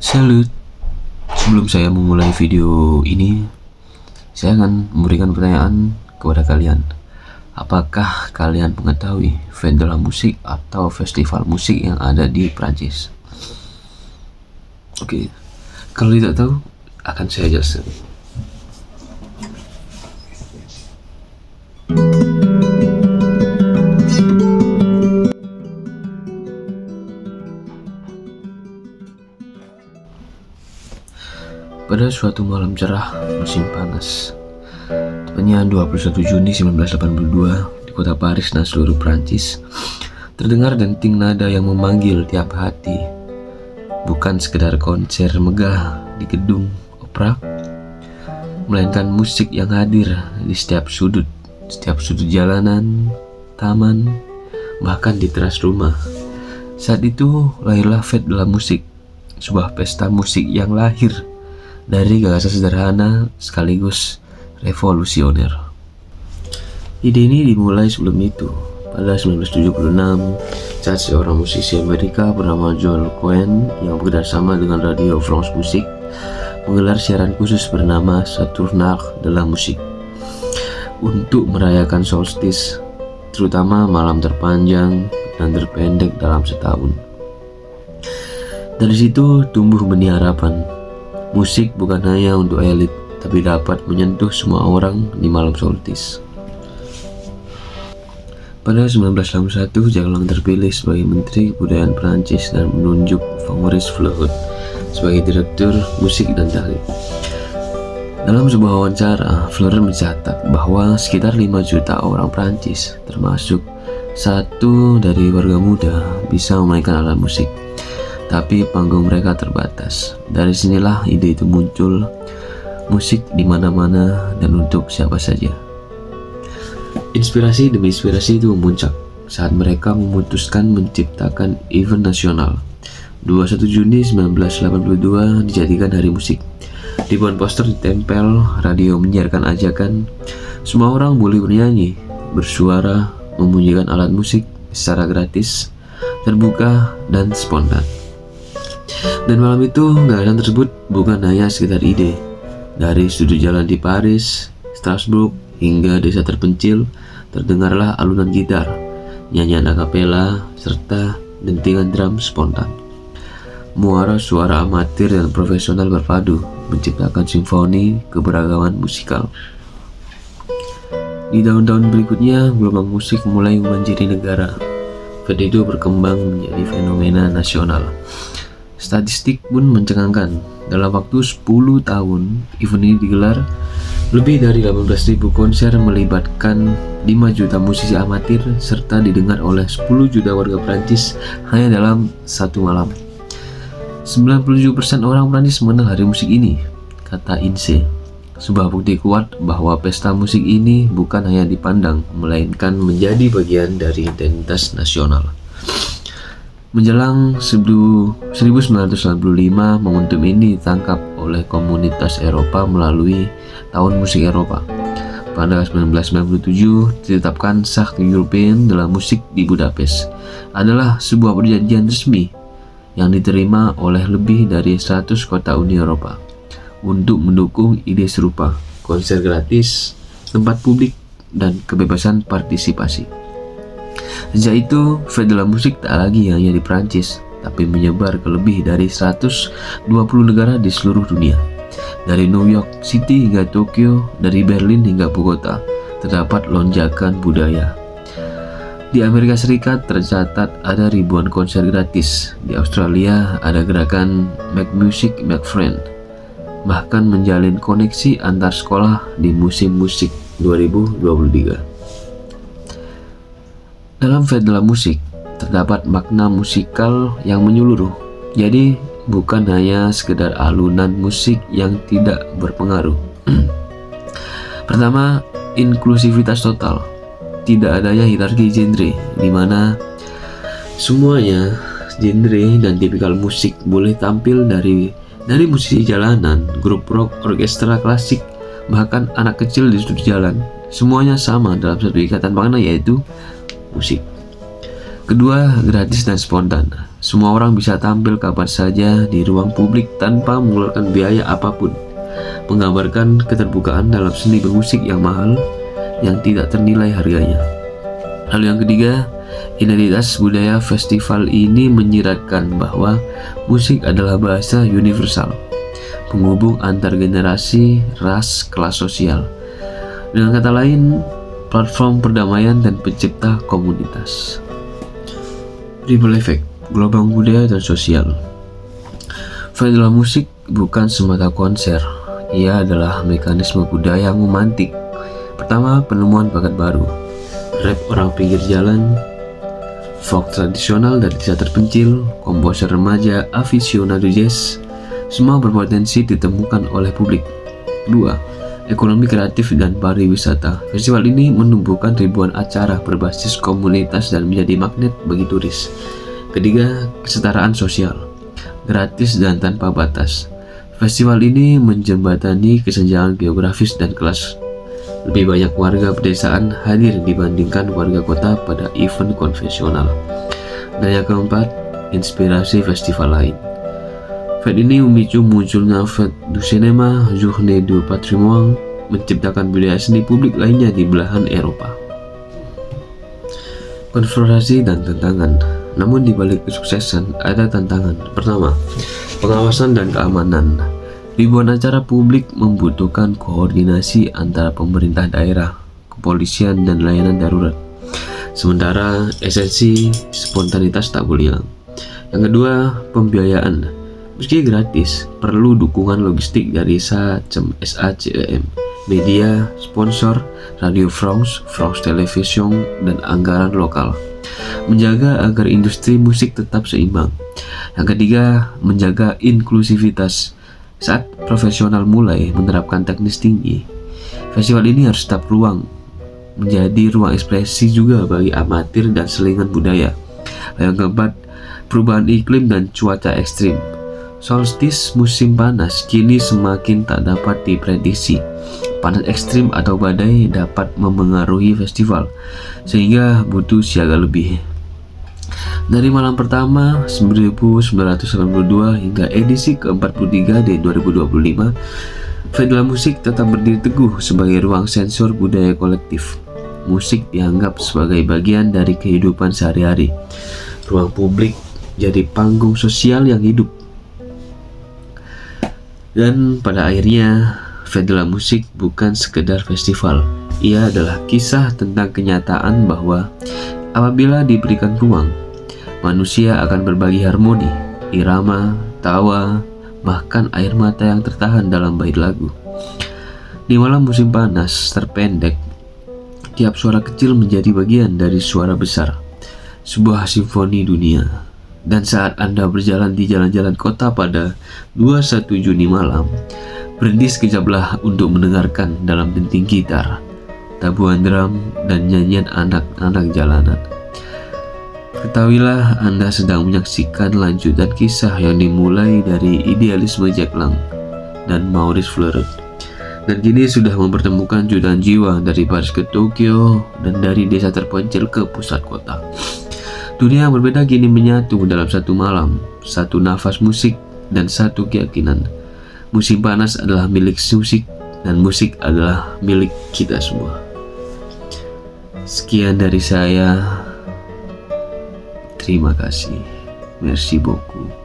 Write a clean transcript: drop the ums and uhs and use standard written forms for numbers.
Salut, sebelum saya memulai video ini, saya akan memberikan pertanyaan kepada kalian. Apakah kalian mengetahui Fête de la Musique atau festival musik yang ada di Prancis? Oke, kalau tidak tahu, akan saya jelaskan. Pada suatu malam cerah musim panas, tepatnya 21 Juni 1982 di kota Paris dan seluruh Prancis, terdengar denting nada yang memanggil tiap hati. Bukan sekedar konser megah di gedung opera, melainkan musik yang hadir di setiap sudut jalanan, taman, bahkan di teras rumah. Saat itu lahirlah Fête de la Musique, sebuah pesta musik yang lahir dari gagasan sederhana sekaligus revolusioner. Ide ini dimulai sebelum itu, pada 1976, saat seorang musisi Amerika bernama Joel Cohen yang bekerjasama dengan Radio France Musique menggelar siaran khusus bernama Saturnale de la Musique untuk merayakan solstice, terutama malam terpanjang dan terpendek dalam setahun. Dari situ tumbuh benih harapan. Musik bukan hanya untuk elit, tapi dapat menyentuh semua orang di malam solstice. Pada 1981, Jacques terpilih sebagai Menteri Kebudayaan Prancis dan menunjuk Fabrice Florent sebagai Direktur Musik dan Taklit. Dalam sebuah wawancara, Florent mencatat bahwa sekitar 5 juta orang Prancis, termasuk 1 dari warga muda, bisa memainkan alat musik. Tapi panggung mereka terbatas. Dari sinilah ide itu muncul, musik di mana-mana dan untuk siapa saja. Inspirasi demi inspirasi itu memuncak saat mereka memutuskan menciptakan event nasional. 21 Juni 1982 dijadikan Hari Musik. Ribuan poster ditempel, radio menyiarkan ajakan, semua orang boleh bernyanyi, bersuara, membunyikan alat musik secara gratis, terbuka, dan spontan. Dan malam itu, gagasan tersebut bukan hanya sekedar ide. Dari sudut jalan di Paris, Strasbourg, hingga desa terpencil, terdengarlah alunan gitar, nyanyian akapela, serta dentingan drum spontan. Muara suara amatir dan profesional berpadu, menciptakan simfoni keberagaman musikal. Di tahun-tahun berikutnya, gelombang musik mulai membanjiri negara. Fête itu berkembang menjadi fenomena nasional. Statistik pun mencengangkan. Dalam waktu 10 tahun, event ini digelar lebih dari 18.000 konser melibatkan 5 juta musisi amatir serta didengar oleh 10 juta warga Prancis hanya dalam satu malam. 97% orang Prancis mengenal hari musik ini, kata INSEE. Sebuah bukti kuat bahwa pesta musik ini bukan hanya dipandang, melainkan menjadi bagian dari identitas nasional. Menjelang 1995, momentum ini ditangkap oleh komunitas Eropa melalui Tahun Musik Eropa. Pada 1997, ditetapkan Charte Européenne de la Musique di Budapest adalah sebuah perjanjian resmi yang diterima oleh lebih dari 100 kota Uni Eropa untuk mendukung ide serupa, konser gratis, tempat publik, dan kebebasan partisipasi. Sejak itu, Fête de la Musique tak lagi hanya di Prancis, tapi menyebar ke lebih dari 120 negara di seluruh dunia. Dari New York City hingga Tokyo, dari Berlin hingga Bogota, terdapat lonjakan budaya. Di Amerika Serikat tercatat ada ribuan konser gratis. Di Australia ada gerakan Make Music Make Friend, bahkan menjalin koneksi antar sekolah di musim musik 2023. Dalam Fête de la Musique terdapat makna musikal yang menyeluruh. Jadi bukan hanya sekedar alunan musik yang tidak berpengaruh. Pertama, inklusivitas total. Tidak adanya hierarki genre, di mana semuanya genre dan tipikal musik boleh tampil dari musisi jalanan, grup rock, orkestra klasik, bahkan anak kecil di sudut jalan. Semuanya sama dalam satu ikatan makna, yaitu musik. Kedua, gratis dan spontan. Semua orang bisa tampil kapan saja di ruang publik tanpa mengeluarkan biaya apapun, menggambarkan keterbukaan dalam seni bermusik yang mahal yang tidak ternilai harganya. Lalu yang ketiga, identitas budaya festival ini menyiratkan bahwa musik adalah bahasa universal, penghubung antar generasi, ras, kelas sosial. Dengan kata lain, platform perdamaian dan pencipta komunitas. Ripple effect, gelombang budaya dan sosial. Festival musik bukan semata konser, ia adalah mekanisme budaya yang memantik. Pertama, penemuan bakat baru, rap orang pinggir jalan, folk tradisional dari desa terpencil, komposer remaja, aficionado jazz, semua berpotensi ditemukan oleh publik. Kedua, ekonomi kreatif dan pariwisata. Festival ini menumbuhkan ribuan acara berbasis komunitas dan menjadi magnet bagi turis. Ketiga, kesetaraan sosial, gratis dan tanpa batas. Festival ini menjembatani kesenjangan geografis dan kelas. Lebih banyak warga pedesaan hadir dibandingkan warga kota pada event konvensional. Dan yang keempat, inspirasi festival lain. Fête ini memicu munculnya Fête du Cinéma, Journée du Patrimoine, menciptakan budaya seni publik lainnya di belahan Eropa. Konfrontasi dan tantangan. Namun di balik kesuksesan ada tantangan. Pertama, pengawasan dan keamanan. Ribuan acara publik membutuhkan koordinasi antara pemerintah daerah, kepolisian, dan layanan darurat. Sementara esensi spontanitas tak boleh hilang. Yang kedua, pembiayaan. Meski gratis, perlu dukungan logistik dari SACEM, media, sponsor, Radio France, France Television, dan anggaran lokal. Menjaga agar industri musik tetap seimbang. Yang ketiga, menjaga inklusivitas. Saat profesional mulai menerapkan teknis tinggi, festival ini harus tetap menjadi ruang ekspresi juga bagi amatir dan selingan budaya. Yang keempat, perubahan iklim dan cuaca ekstrim. Solstice musim panas kini semakin tak dapat diprediksi. Panas ekstrim atau badai dapat memengaruhi festival, sehingga butuh siaga lebih. Dari malam pertama 1982 hingga edisi ke-43 di 2025, festival musik tetap berdiri teguh sebagai ruang sensor budaya kolektif. Musik dianggap sebagai bagian dari kehidupan sehari-hari. Ruang publik jadi panggung sosial yang hidup. Dan pada akhirnya, festival musik bukan sekedar festival. Ia adalah kisah tentang kenyataan bahwa apabila diberikan ruang, manusia akan berbagi harmoni, irama, tawa, bahkan air mata yang tertahan dalam bait lagu. Di malam musim panas terpendek, tiap suara kecil menjadi bagian dari suara besar, sebuah simfoni dunia. Dan saat Anda berjalan di jalan-jalan kota pada 21 Juni malam, berhenti sekejaplah untuk mendengarkan dalam denting gitar, tabuhan drum, dan nyanyian anak-anak jalanan. Ketahuilah Anda sedang menyaksikan lanjutan kisah yang dimulai dari idealisme Jack Lang dan Maurice Fleurus, dan kini sudah mempertemukan jutaan jiwa dari Paris ke Tokyo dan dari desa terpencil ke pusat kota. Dunia yang berbeda kini menyatu dalam satu malam, satu nafas musik, dan satu keyakinan. Musim panas adalah milik musik, dan musik adalah milik kita semua. Sekian dari saya. Terima kasih. Merci beaucoup.